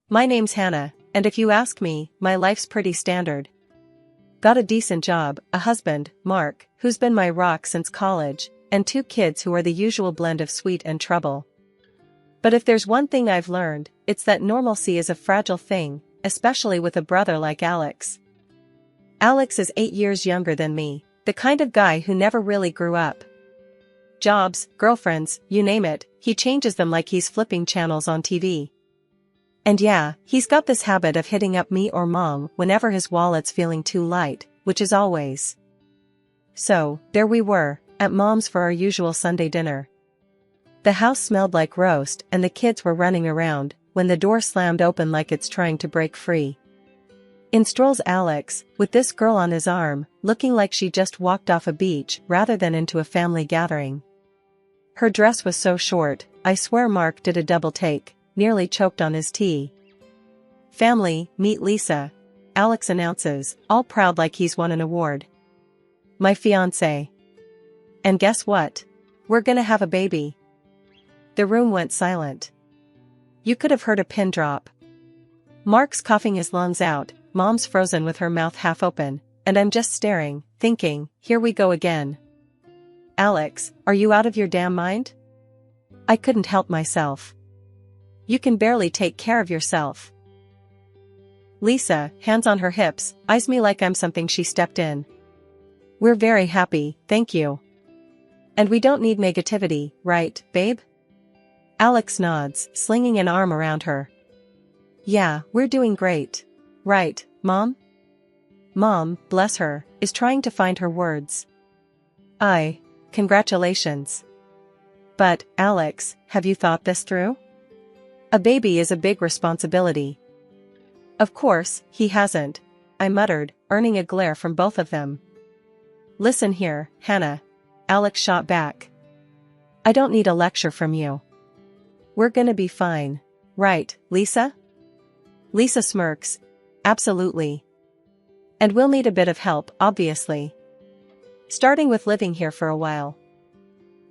My name's Hannah, and if you ask me, my life's pretty standard. Got a decent job, a husband, Mark, who's been my rock since college, and 2 kids who are the usual blend of sweet and trouble. But if there's one thing I've learned, it's that normalcy is a fragile thing, especially with a brother like Alex. Alex is 8 years younger than me, the kind of guy who never really grew up. Jobs, girlfriends, you name it, he changes them like he's flipping channels on TV. And yeah, he's got this habit of hitting up me or mom whenever his wallet's feeling too light, which is always. So, there we were, at mom's for our usual Sunday dinner. The house smelled like roast and the kids were running around, when the door slammed open like it's trying to break free. In strolls Alex, with this girl on his arm, looking like she just walked off a beach rather than into a family gathering. Her dress was so short, I swear Mark did a double take, nearly choked on his tea. Family, meet Lisa, Alex announces, all proud like he's won an award. My fiancé. And guess what? We're gonna have a baby. The room went silent. You could have heard a pin drop. Mark's coughing his lungs out, mom's frozen with her mouth half open, and I'm just staring, thinking, here we go again. Alex, are you out of your damn mind? I couldn't help myself. You can barely take care of yourself. Lisa, hands on her hips, eyes me like I'm something she stepped in. We're very happy, thank you. And we don't need negativity, right, babe? Alex nods, slinging an arm around her. Yeah, we're doing great. Right, Mom? Mom, bless her, is trying to find her words. Congratulations. But, Alex, have you thought this through? A baby is a big responsibility. Of course, he hasn't, I muttered, earning a glare from both of them. Listen here, Hannah. Alex shot back. I don't need a lecture from you. We're gonna be fine. Right, Lisa? Lisa smirks. Absolutely. And we'll need a bit of help, obviously. Starting with living here for a while.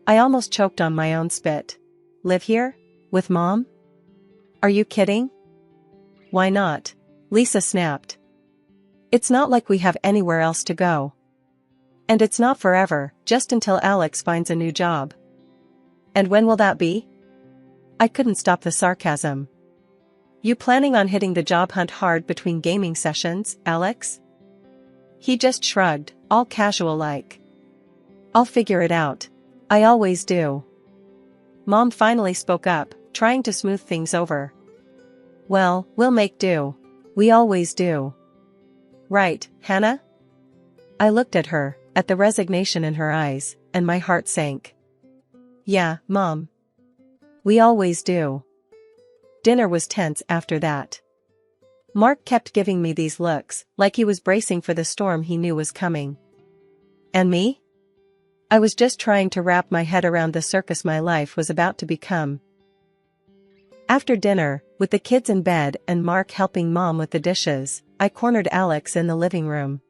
I almost choked on my own spit. Live here? With Mom? Are you kidding? Why not? Lisa snapped. It's not like we have anywhere else to go. And it's not forever, just until Alex finds a new job. And when will that be? I couldn't stop the sarcasm. You planning on hitting the job hunt hard between gaming sessions, Alex? He just shrugged, all casual like. I'll figure it out. I always do. Mom finally spoke up, trying to smooth things over. Well, we'll make do. We always do. Right, Hannah? I looked at her, at the resignation in her eyes, and my heart sank. Yeah, Mom. We always do. Dinner was tense after that. Mark kept giving me these looks, like he was bracing for the storm he knew was coming. And me? I was just trying to wrap my head around the circus my life was about to become. After dinner, with the kids in bed and Mark helping Mom with the dishes, I cornered Alex in the living room.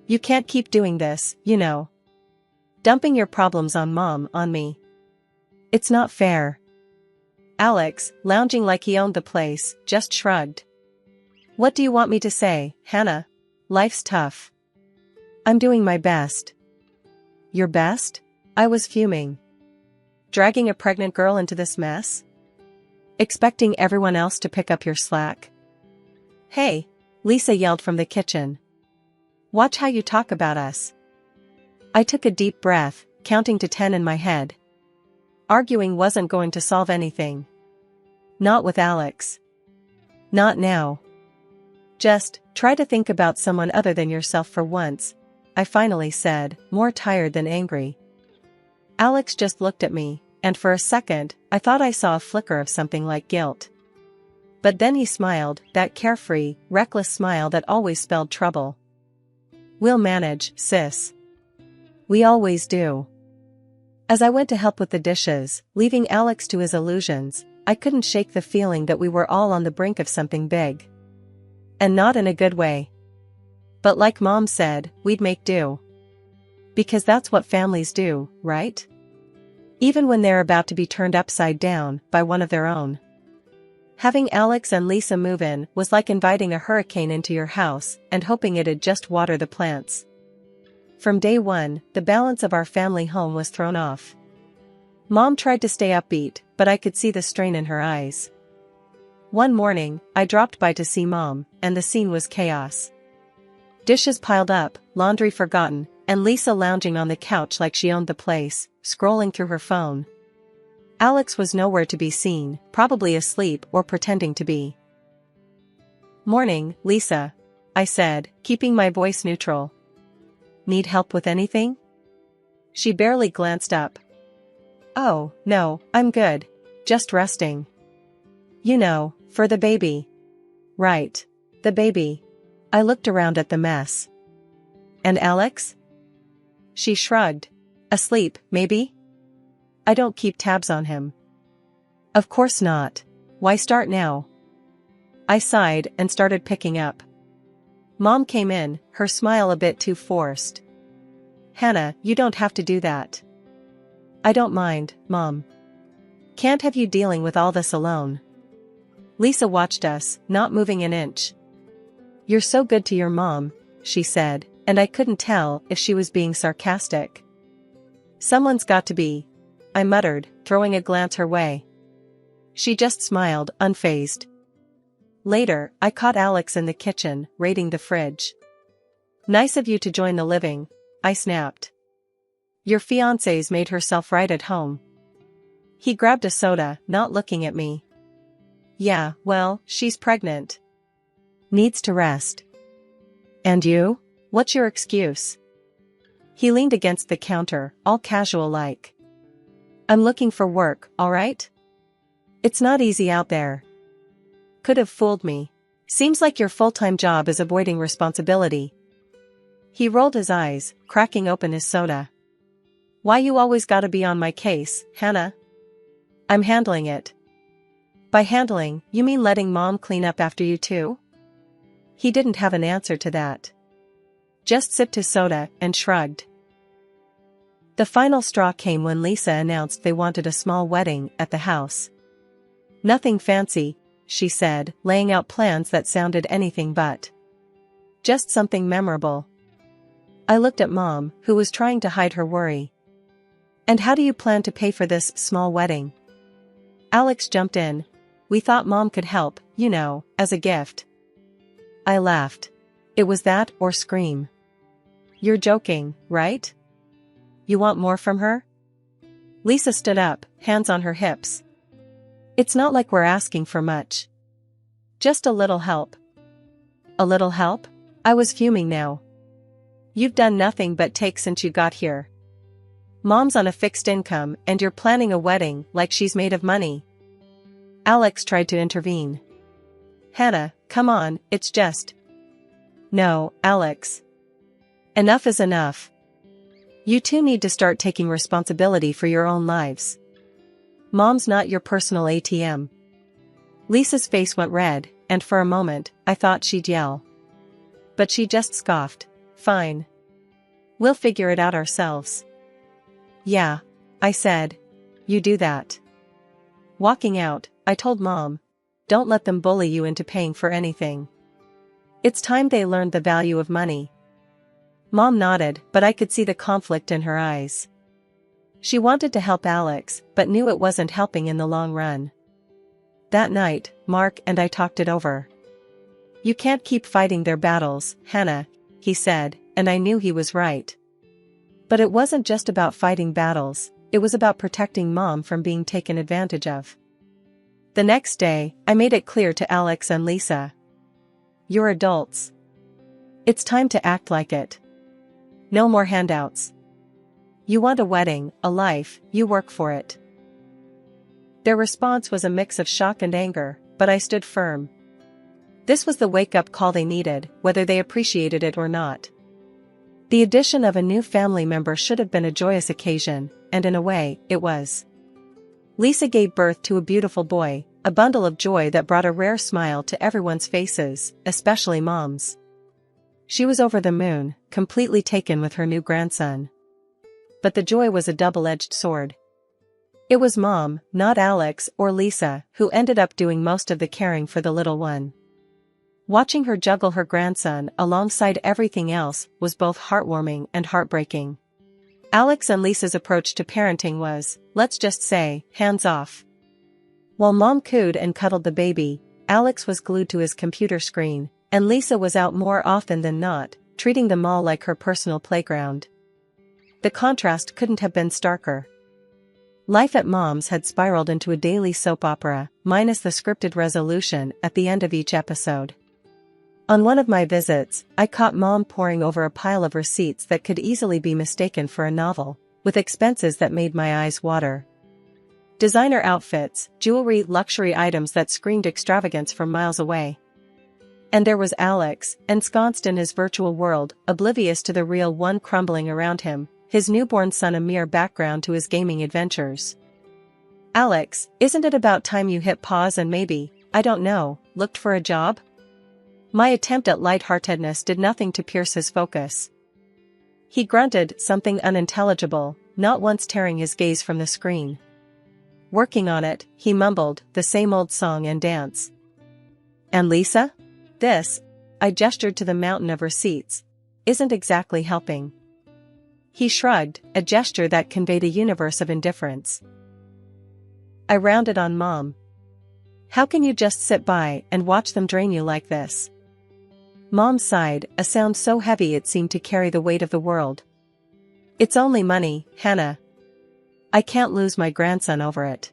You can't keep doing this, you know. Dumping your problems on Mom on me. It's not fair. Alex, lounging like he owned the place, just shrugged. What do you want me to say, Hannah? Life's tough. I'm doing my best. Your best? I was fuming. Dragging a pregnant girl into this mess? Expecting everyone else to pick up your slack? Hey, Lisa yelled from the kitchen. Watch how you talk about us. I took a deep breath, counting to 10 in my head. Arguing wasn't going to solve anything. Not with Alex. Not now. Just, try to think about someone other than yourself for once, I finally said, more tired than angry. Alex just looked at me, and for a second, I thought I saw a flicker of something like guilt. But then he smiled, that carefree, reckless smile that always spelled trouble. We'll manage, sis. We always do. As I went to help with the dishes, leaving Alex to his illusions, I couldn't shake the feeling that we were all on the brink of something big. And not in a good way. But like Mom said, we'd make do. Because that's what families do, right? Even when they're about to be turned upside down by one of their own. Having Alex and Lisa move in was like inviting a hurricane into your house and hoping it'd just water the plants. From day one, the balance of our family home was thrown off. Mom tried to stay upbeat, but I could see the strain in her eyes. One morning, I dropped by to see Mom, and the scene was chaos. Dishes piled up, laundry forgotten, and Lisa lounging on the couch like she owned the place, scrolling through her phone. Alex was nowhere to be seen, probably asleep or pretending to be. "Morning, Lisa," I said, keeping my voice neutral. "Need help with anything?" She barely glanced up. "Oh, no, I'm good. Just resting." "You know, for the baby." "Right. The baby." I looked around at the mess. "And Alex?" She shrugged. "Asleep, maybe?" "I don't keep tabs on him." "Of course not. Why start now?" I sighed and started picking up. Mom came in, her smile a bit too forced. "Hannah, you don't have to do that." "I don't mind, Mom. Can't have you dealing with all this alone." Lisa watched us, not moving an inch. "You're so good to your mom," she said, and I couldn't tell if she was being sarcastic. "Someone's got to be," I muttered, throwing a glance her way. She just smiled, unfazed. Later, I caught Alex in the kitchen, raiding the fridge. "Nice of you to join the living," I snapped. "Your fiancé's made herself right at home." He grabbed a soda, not looking at me. "Yeah, well, she's pregnant. Needs to rest." "And you? What's your excuse?" He leaned against the counter, all casual-like. "I'm looking for work, alright? It's not easy out there." Could have fooled me. "Seems like your full-time job is avoiding responsibility." He rolled his eyes, cracking open his soda. "Why you always gotta be on my case, Hannah?" "I'm handling it." "By handling, you mean letting Mom clean up after you too?" He didn't have an answer to that. Just sipped his soda and shrugged. The final straw came when Lisa announced they wanted a small wedding at the house. "Nothing fancy," she said, laying out plans that sounded anything but. "Just something memorable." I looked at Mom, who was trying to hide her worry. "And how do you plan to pay for this small wedding?" Alex jumped in. "We thought Mom could help, you know, as a gift." I laughed. It was that or scream. "You're joking, right? You want more from her?" Lisa stood up, hands on her hips. "It's not like we're asking for much. Just a little help." "A little help?" I was fuming now. "You've done nothing but take since you got here. Mom's on a fixed income and you're planning a wedding like she's made of money." Alex tried to intervene. "Hannah, come on, it's just..." "No, Alex. Enough is enough. You two need to start taking responsibility for your own lives. Mom's not your personal ATM." Lisa's face went red, and for a moment, I thought she'd yell. But she just scoffed. "Fine. We'll figure it out ourselves." "Yeah," I said. "You do that." Walking out, I told Mom, "Don't let them bully you into paying for anything. It's time they learned the value of money." Mom nodded, but I could see the conflict in her eyes. She wanted to help Alex, but knew it wasn't helping in the long run. That night, Mark and I talked it over. "You can't keep fighting their battles, Hannah," he said, and I knew he was right. But it wasn't just about fighting battles, it was about protecting Mom from being taken advantage of. The next day, I made it clear to Alex and Lisa. "You're adults. It's time to act like it. No more handouts. You want a wedding, a life, you work for it." Their response was a mix of shock and anger, but I stood firm. This was the wake-up call they needed, whether they appreciated it or not. The addition of a new family member should have been a joyous occasion, and in a way, it was. Lisa gave birth to a beautiful boy, a bundle of joy that brought a rare smile to everyone's faces, especially Mom's. She was over the moon, completely taken with her new grandson. But the joy was a double-edged sword. It was Mom, not Alex or Lisa, who ended up doing most of the caring for the little one. Watching her juggle her grandson alongside everything else was both heartwarming and heartbreaking. Alex and Lisa's approach to parenting was, let's just say, hands off. While Mom cooed and cuddled the baby, Alex was glued to his computer screen, and Lisa was out more often than not, treating them all like her personal playground. The contrast couldn't have been starker. Life at Mom's had spiraled into a daily soap opera, minus the scripted resolution at the end of each episode. On one of my visits, I caught Mom poring over a pile of receipts that could easily be mistaken for a novel, with expenses that made my eyes water. Designer outfits, jewelry, luxury items that screamed extravagance from miles away. And there was Alex, ensconced in his virtual world, oblivious to the real one crumbling around him, his newborn son a mere background to his gaming adventures. Alex, isn't it about time you hit pause and maybe, I don't know, looked for a job? My attempt at lightheartedness did nothing to pierce his focus. He grunted something unintelligible, not once tearing his gaze from the screen. Working on it, he mumbled, the same old song and dance. And Lisa? This, I gestured to the mountain of receipts, isn't exactly helping. He shrugged, a gesture that conveyed a universe of indifference. I rounded on Mom. How can you just sit by and watch them drain you like this? Mom sighed, a sound so heavy it seemed to carry the weight of the world. It's only money, Hannah. I can't lose my grandson over it.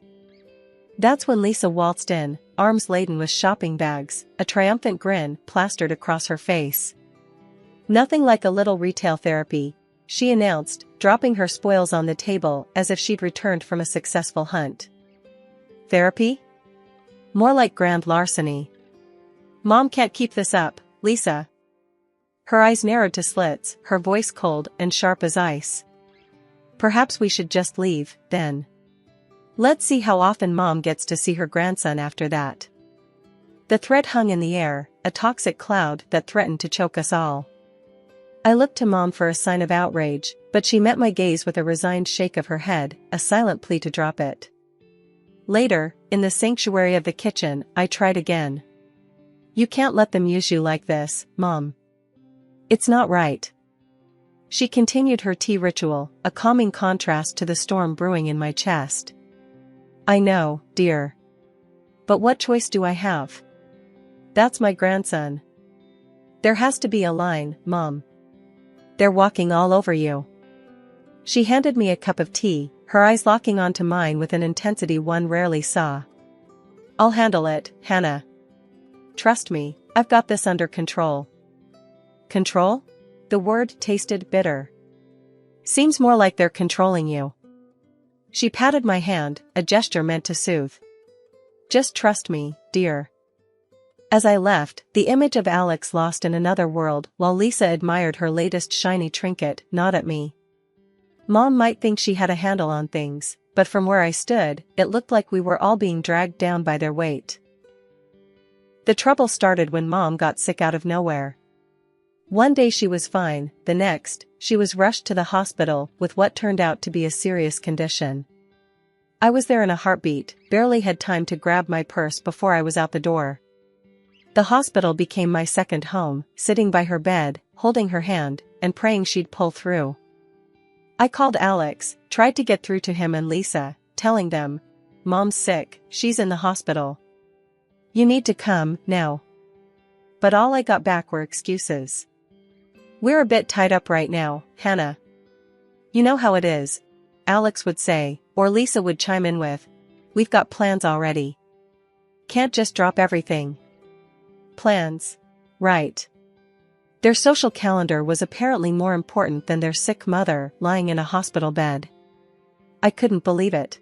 That's when Lisa waltzed in, arms laden with shopping bags, a triumphant grin plastered across her face. Nothing like a little retail therapy, she announced, dropping her spoils on the table as if she'd returned from a successful hunt. Therapy? More like grand larceny. Mom can't keep this up, Lisa. Her eyes narrowed to slits, her voice cold and sharp as ice. Perhaps we should just leave, then. Let's see how often Mom gets to see her grandson after that. The threat hung in the air, a toxic cloud that threatened to choke us all. I looked to Mom for a sign of outrage, but she met my gaze with a resigned shake of her head, a silent plea to drop it. Later, in the sanctuary of the kitchen, I tried again. You can't let them use you like this, Mom. It's not right. She continued her tea ritual, a calming contrast to the storm brewing in my chest. I know, dear. But what choice do I have? That's my grandson. There has to be a line, Mom. They're walking all over you. She handed me a cup of tea, her eyes locking onto mine with an intensity one rarely saw. I'll handle it, Hannah. Trust me, I've got this under control. Control? The word tasted bitter. Seems more like they're controlling you. She patted my hand, a gesture meant to soothe. Just trust me, dear. As I left, the image of Alex lost in another world while Lisa admired her latest shiny trinket, not at me. Mom might think she had a handle on things, but from where I stood, it looked like we were all being dragged down by their weight. The trouble started when Mom got sick out of nowhere. One day she was fine, the next, she was rushed to the hospital with what turned out to be a serious condition. I was there in a heartbeat, barely had time to grab my purse before I was out the door. The hospital became my second home, sitting by her bed, holding her hand, and praying she'd pull through. I called Alex, tried to get through to him and Lisa, telling them, Mom's sick, she's in the hospital. You need to come, now. But all I got back were excuses. We're a bit tied up right now, Hannah. You know how it is, Alex would say, or Lisa would chime in with, we've got plans already. Can't just drop everything. Plans. Right. Their social calendar was apparently more important than their sick mother lying in a hospital bed. I couldn't believe it.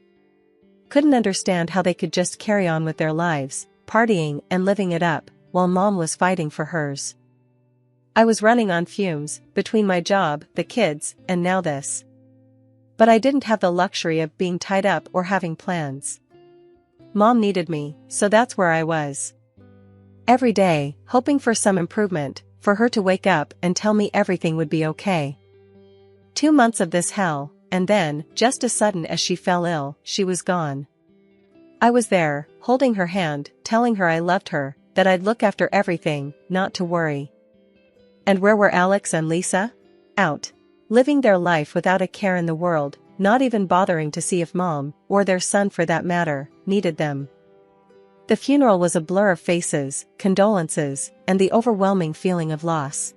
Couldn't understand how they could just carry on with their lives, partying and living it up, while Mom was fighting for hers. I was running on fumes, between my job, the kids, and now this. But I didn't have the luxury of being tied up or having plans. Mom needed me, so that's where I was. Every day, hoping for some improvement, for her to wake up and tell me everything would be okay. 2 months of this hell, and then, just as sudden as she fell ill, she was gone. I was there, holding her hand, telling her I loved her, that I'd look after everything, not to worry. And where were Alex and Lisa? Out. Living their life without a care in the world, not even bothering to see if Mom, or their son for that matter, needed them. The funeral was a blur of faces, condolences, and the overwhelming feeling of loss.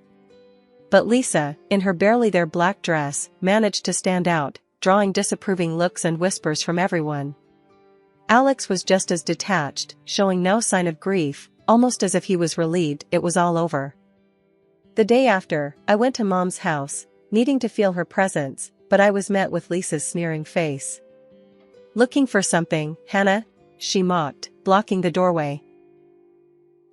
But Lisa, in her barely there black dress, managed to stand out, drawing disapproving looks and whispers from everyone. Alex was just as detached, showing no sign of grief, almost as if he was relieved it was all over. The day after, I went to Mom's house, needing to feel her presence, but I was met with Lisa's sneering face. "Looking for something, Hannah?" she mocked, blocking the doorway.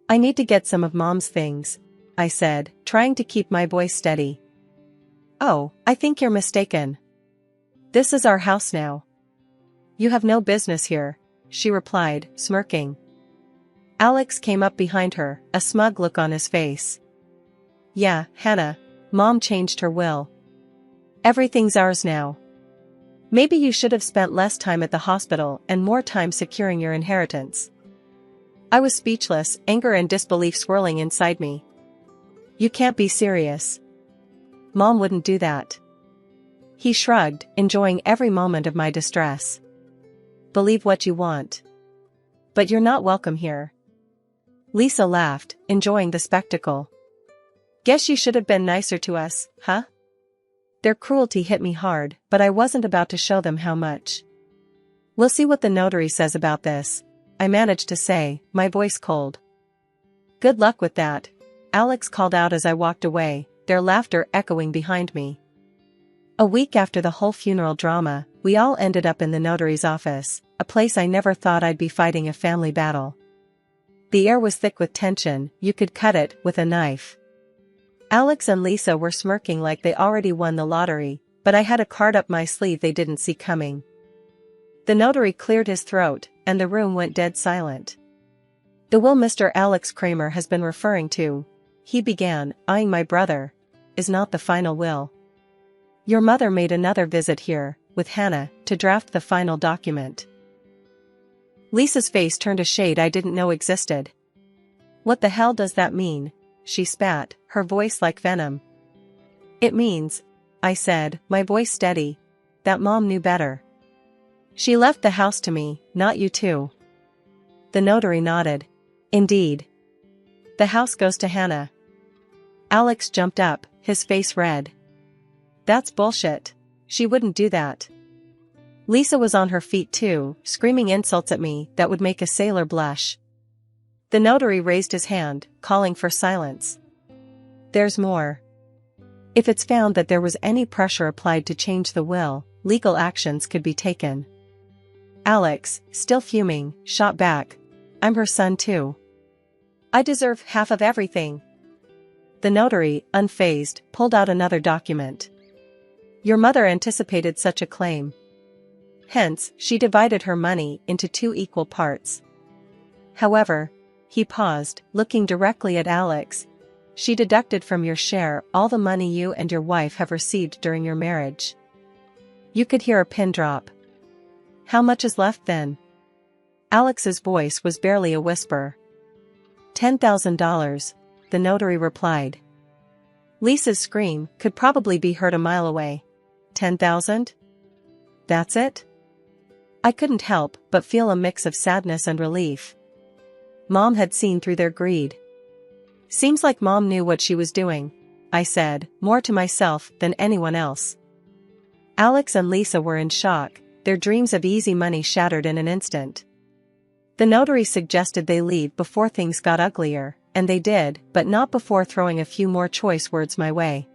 "I need to get some of Mom's things," I said, trying to keep my voice steady. "Oh, I think you're mistaken. This is our house now. You have no business here," she replied, smirking. Alex came up behind her, a smug look on his face. "Yeah, Hannah, Mom changed her will. Everything's ours now. Maybe you should have spent less time at the hospital and more time securing your inheritance." I was speechless, anger and disbelief swirling inside me. "You can't be serious. Mom wouldn't do that." He shrugged, enjoying every moment of my distress. "Believe what you want. But you're not welcome here." Lisa laughed, enjoying the spectacle. "Guess you should have been nicer to us, huh?" Their cruelty hit me hard, but I wasn't about to show them how much. "We'll see what the notary says about this," I managed to say, my voice cold. "Good luck with that," Alex called out as I walked away, their laughter echoing behind me. A week after the whole funeral drama, we all ended up in the notary's office, a place I never thought I'd be fighting a family battle. The air was thick with tension, you could cut it with a knife. Alex and Lisa were smirking like they already won the lottery, but I had a card up my sleeve they didn't see coming. The notary cleared his throat, and the room went dead silent. "The will Mr. Alex Kramer has been referring to," he began, eyeing my brother, "is not the final will. Your mother made another visit here, with Hannah, to draft the final document." Lisa's face turned a shade I didn't know existed. "What the hell does that mean?" she spat, her voice like venom. "It means," I said, my voice steady, "that Mom knew better. She left the house to me, not you two." The notary nodded. "Indeed. The house goes to Hannah." Alex jumped up, his face red. "That's bullshit. She wouldn't do that." Lisa was on her feet too, screaming insults at me that would make a sailor blush. The notary raised his hand, calling for silence. "There's more. If it's found that there was any pressure applied to change the will, legal actions could be taken." Alex, still fuming, shot back, "I'm her son too. I deserve half of everything." The notary, unfazed, pulled out another document. "Your mother anticipated such a claim. Hence, she divided her money into 2 equal parts. However," he paused, looking directly at Alex, "she deducted from your share all the money you and your wife have received during your marriage." You could hear a pin drop. "How much is left then?" Alex's voice was barely a whisper. $10,000, the notary replied. Lisa's scream could probably be heard a mile away. 10,000? That's it? I couldn't help but feel a mix of sadness and relief. Mom had seen through their greed. "Seems like Mom knew what she was doing," I said, more to myself than anyone else. Alex and Lisa were in shock, their dreams of easy money shattered in an instant. The notary suggested they leave before things got uglier, and they did, but not before throwing a few more choice words my way.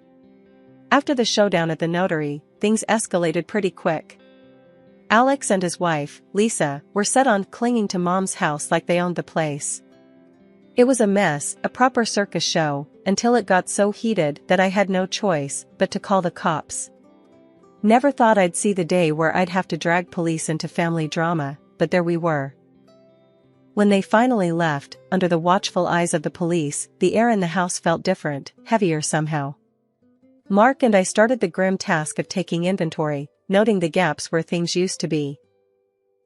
After the showdown at the notary, things escalated pretty quick. Alex and his wife, Lisa, were set on clinging to Mom's house like they owned the place. It was a mess, a proper circus show, until it got so heated that I had no choice but to call the cops. Never thought I'd see the day where I'd have to drag police into family drama, but there we were. When they finally left, under the watchful eyes of the police, the air in the house felt different, heavier somehow. Mark and I started the grim task of taking inventory, noting the gaps where things used to be.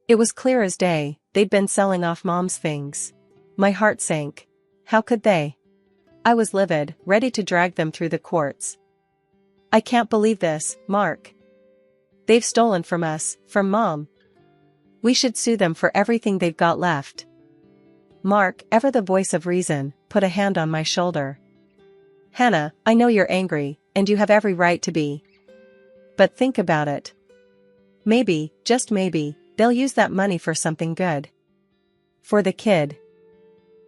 It was clear as day, they'd been selling off Mom's things. My heart sank. How could they? I was livid, ready to drag them through the courts. I can't believe this, Mark. They've stolen from us, from Mom. We should sue them for everything they've got left. Mark, ever the voice of reason, put a hand on my shoulder. Hannah, I know you're angry, and you have every right to be. But think about it. Maybe, just maybe, they'll use that money for something good. For the kid.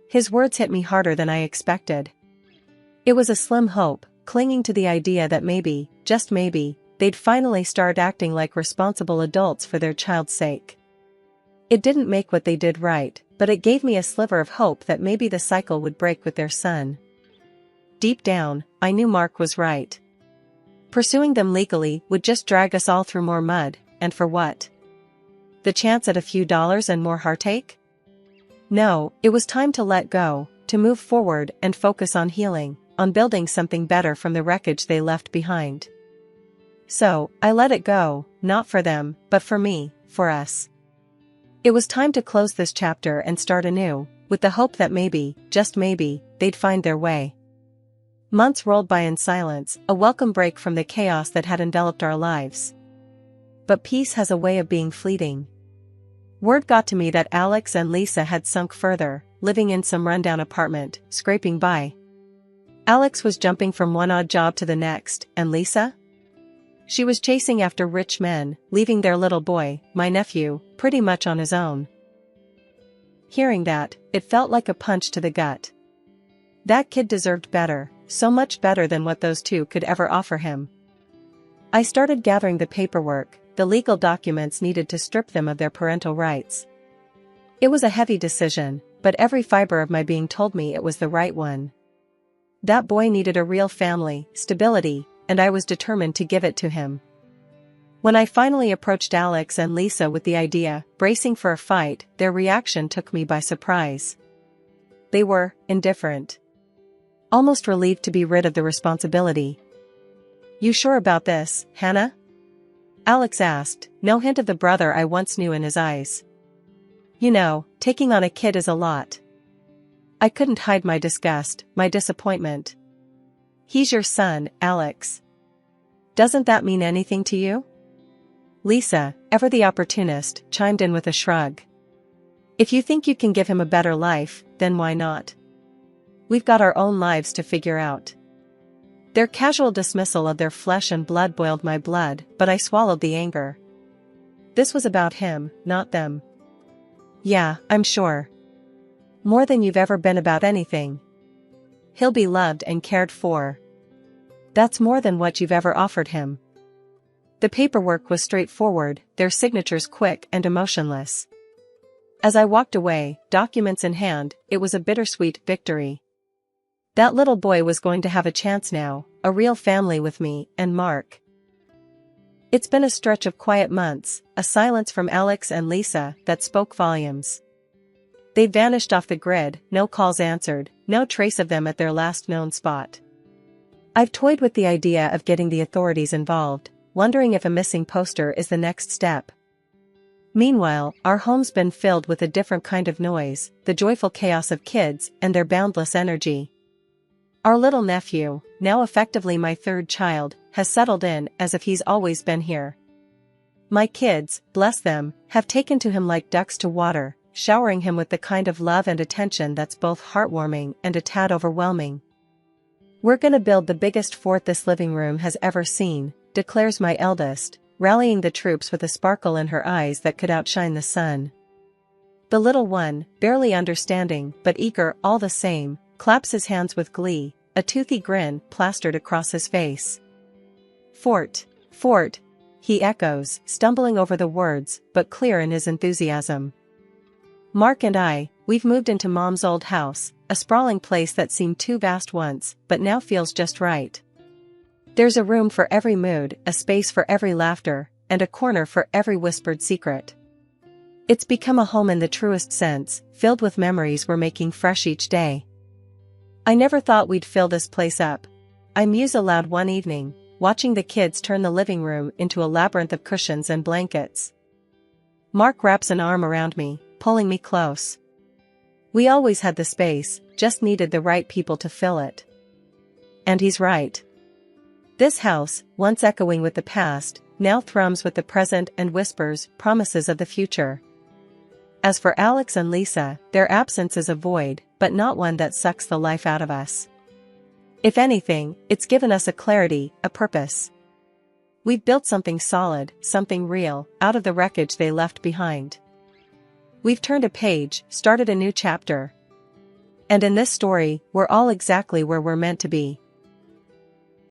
His words hit me harder than I expected. It was a slim hope, clinging to the idea that maybe, just maybe, they'd finally start acting like responsible adults for their child's sake. It didn't make what they did right, but it gave me a sliver of hope that maybe the cycle would break with their son. Deep down, I knew Mark was right. Pursuing them legally would just drag us all through more mud, and for what? The chance at a few dollars and more heartache? No, it was time to let go, to move forward and focus on healing, on building something better from the wreckage they left behind. So, I let it go, not for them, but for me, for us. It was time to close this chapter and start anew, with the hope that maybe, just maybe, they'd find their way. Months rolled by in silence, a welcome break from the chaos that had enveloped our lives. But peace has a way of being fleeting. Word got to me that Alex and Lisa had sunk further, living in some rundown apartment, scraping by. Alex was jumping from one odd job to the next, and Lisa? She was chasing after rich men, leaving their little boy, my nephew, pretty much on his own. Hearing that, it felt like a punch to the gut. That kid deserved better, so much better than what those two could ever offer him. I started gathering the paperwork, the legal documents needed to strip them of their parental rights. It was a heavy decision, but every fiber of my being told me it was the right one. That boy needed a real family, stability, and I was determined to give it to him. When I finally approached Alex and Lisa with the idea, bracing for a fight, their reaction took me by surprise. They were indifferent. Almost relieved to be rid of the responsibility. "You sure about this, Hannah?" Alex asked, no hint of the brother I once knew in his eyes. "You know, taking on a kid is a lot." I couldn't hide my disgust, my disappointment. "He's your son, Alex. Doesn't that mean anything to you?" Lisa, ever the opportunist, chimed in with a shrug. "If you think you can give him a better life, then why not? We've got our own lives to figure out." Their casual dismissal of their flesh and blood boiled my blood, but I swallowed the anger. This was about him, not them. "Yeah, I'm sure. More than you've ever been about anything. He'll be loved and cared for. That's more than what you've ever offered him." The paperwork was straightforward, their signatures quick and emotionless. As I walked away, documents in hand, it was a bittersweet victory. That little boy was going to have a chance now, a real family with me and Mark. It's been a stretch of quiet months, a silence from Alex and Lisa that spoke volumes. They vanished off the grid, no calls answered, no trace of them at their last known spot. I've toyed with the idea of getting the authorities involved, wondering if a missing poster is the next step. Meanwhile, our home's been filled with a different kind of noise, the joyful chaos of kids and their boundless energy. Our little nephew, now effectively my third child, has settled in as if he's always been here. My kids, bless them, have taken to him like ducks to water, showering him with the kind of love and attention that's both heartwarming and a tad overwhelming. "We're gonna build the biggest fort this living room has ever seen," declares my eldest, rallying the troops with a sparkle in her eyes that could outshine the sun. The little one, barely understanding but eager all the same, claps his hands with glee, a toothy grin plastered across his face. "Fort, fort," he echoes, stumbling over the words, but clear in his enthusiasm. Mark and I, we've moved into Mom's old house, a sprawling place that seemed too vast once, but now feels just right. There's a room for every mood, a space for every laughter, and a corner for every whispered secret. It's become a home in the truest sense, filled with memories we're making fresh each day. "I never thought we'd fill this place up," I muse aloud one evening, watching the kids turn the living room into a labyrinth of cushions and blankets. Mark wraps an arm around me, pulling me close. We always had the space, just needed the right people to fill it. And he's right. This house, once echoing with the past, now thrums with the present and whispers promises of the future. As for Alex and Lisa, their absence is a void, but not one that sucks the life out of us. If anything, it's given us a clarity, a purpose. We've built something solid, something real, out of the wreckage they left behind. We've turned a page, started a new chapter. And in this story, we're all exactly where we're meant to be.